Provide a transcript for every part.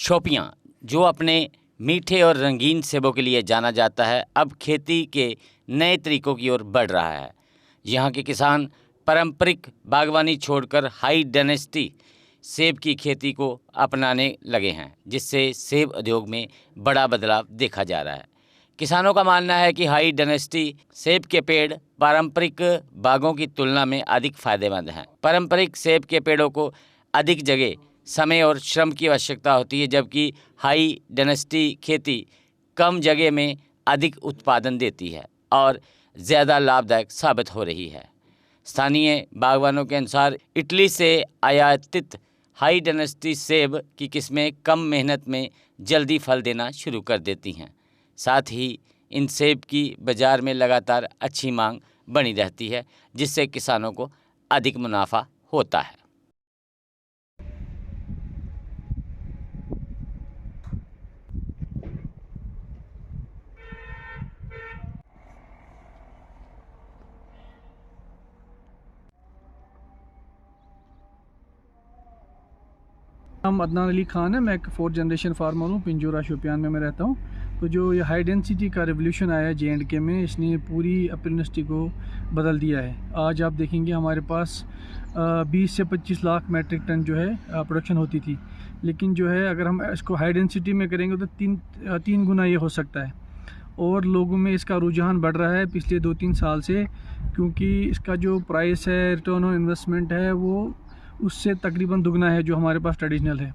शोपियां, जो अपने मीठे और रंगीन सेबों के लिए जाना जाता है, अब खेती के नए तरीकों की ओर बढ़ रहा है। यहाँ के किसान पारंपरिक बागवानी छोड़कर हाई डायनेस्टी सेब की खेती को अपनाने लगे हैं, जिससे सेब उद्योग में बड़ा बदलाव देखा जा रहा है। किसानों का मानना है कि हाई डायनेस्टी सेब के पेड़ पारंपरिक बागों की तुलना में अधिक फायदेमंद हैं। पारंपरिक सेब के पेड़ों को अधिक जगह, समय और श्रम की आवश्यकता होती है, जबकि हाई डायनेस्टी खेती कम जगह में अधिक उत्पादन देती है और ज़्यादा लाभदायक साबित हो रही है। स्थानीय बागवानों के अनुसार इटली से आयातित हाई डायनेस्टी सेब की किस्में कम मेहनत में जल्दी फल देना शुरू कर देती हैं। साथ ही इन सेब की बाज़ार में लगातार अच्छी मांग बनी रहती है, जिससे किसानों को अधिक मुनाफा होता है। नाम अदनान अली ख़ान है। मैं एक 4th जनरेशन फार्मर हूँ। पिंजौरा शोपियान में मैं रहता हूँ। तो जो ये हाई डेंसिटी का रेवोल्यूशन आया है JNK में, इसने पूरी एप्पल इंडस्ट्री को बदल दिया है। आज आप देखेंगे हमारे पास 20 से 25 लाख मेट्रिक टन जो है प्रोडक्शन होती थी, लेकिन जो है अगर हम इसको हाई डेंसिटी में करेंगे तो तीन गुना ये हो सकता है। और लोगों में इसका रुझान बढ़ रहा है पिछले 2-3 साल से, क्योंकि इसका जो प्राइस है, रिटर्न ऑन इन्वेस्टमेंट है, वो उससे तकरीबन दुगना है जो हमारे पास ट्रेडिशनल है।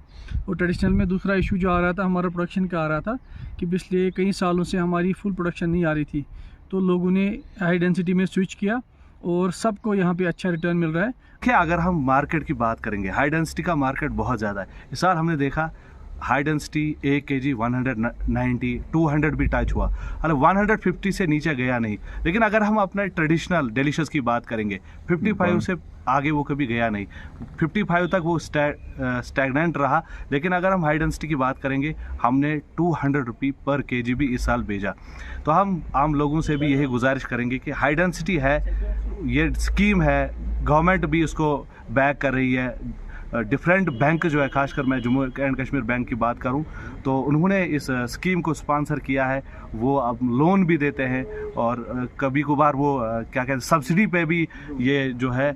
और ट्रेडिशनल में दूसरा इशू जो आ रहा था हमारा प्रोडक्शन का आ रहा था कि पिछले कई सालों से हमारी फुल प्रोडक्शन नहीं आ रही थी, तो लोगों ने हाई डेंसिटी में स्विच किया और सबको यहाँ पे अच्छा रिटर्न मिल रहा है। क्या अगर हम मार्केट की बात करेंगे, हाई डेंसिटी का मार्केट बहुत ज़्यादा है। इस साल हमने देखा हाई डेंसिटी 1 kg 190, 200 भी टच हुआ, अरे 150 से नीचे गया नहीं। लेकिन अगर हम अपना ट्रेडिशनल डिलीशियस की बात करेंगे, 55 से आगे वो कभी गया नहीं, 55 तक वो स्टैगनेंट रहा। लेकिन अगर हम हाई डेंसिटी की बात करेंगे, हमने 200 रुपये पर kg भी इस साल भेजा। तो हम आम लोगों से भी यही गुजारिश करेंगे कि हाई डेंसिटी है, ये स्कीम है, गवर्नमेंट भी इसको बैक कर रही है। डिफरेंट बैंक जो है, खासकर मैं जम्मू एंड कश्मीर बैंक की बात करूं तो उन्होंने इस स्कीम को स्पॉन्सर किया है। वो अब लोन भी देते हैं और कभी कभार वो क्या कहते हैं, सब्सिडी पे भी ये जो है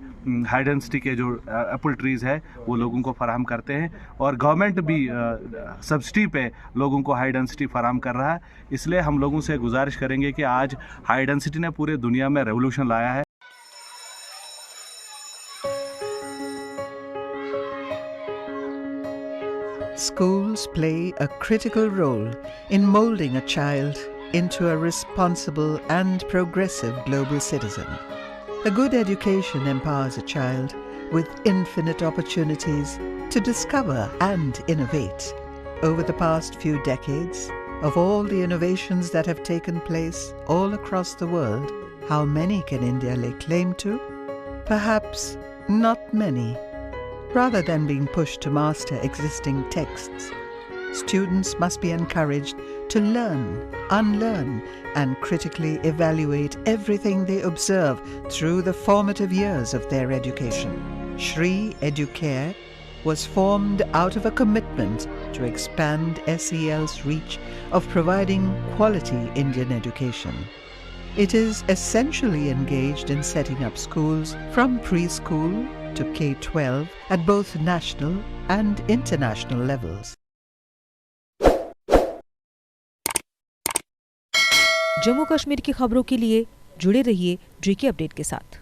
हाई डेंसिटी के जो एप्पल ट्रीज़ है वो लोगों को फराहम करते हैं। और गवर्नमेंट भी सब्सिडी पे लोगों को हाई डेंसिटी फराहम कर रहा है। इसलिए हम लोगों से गुजारिश करेंगे कि आज हाई डेंसिटी ने पूरे दुनिया में रेवोल्यूशन लाया है। Schools play a critical role in molding a child into a responsible and progressive global citizen. A good education empowers a child with infinite opportunities to discover and innovate. Over the past few decades, of all the innovations that have taken place all across the world, how many can India lay claim to? Perhaps not many. Rather than being pushed to master existing texts, students must be encouraged to learn, unlearn, and critically evaluate everything they observe through the formative years of their education. Shri Educare was formed out of a commitment to expand SEL's reach of providing quality Indian education. It is essentially engaged in setting up schools from preschool to K-12 at both national and international levels. Jammu Kashmir की खबरों के लिए जुड़े रहिए JK update के साथ।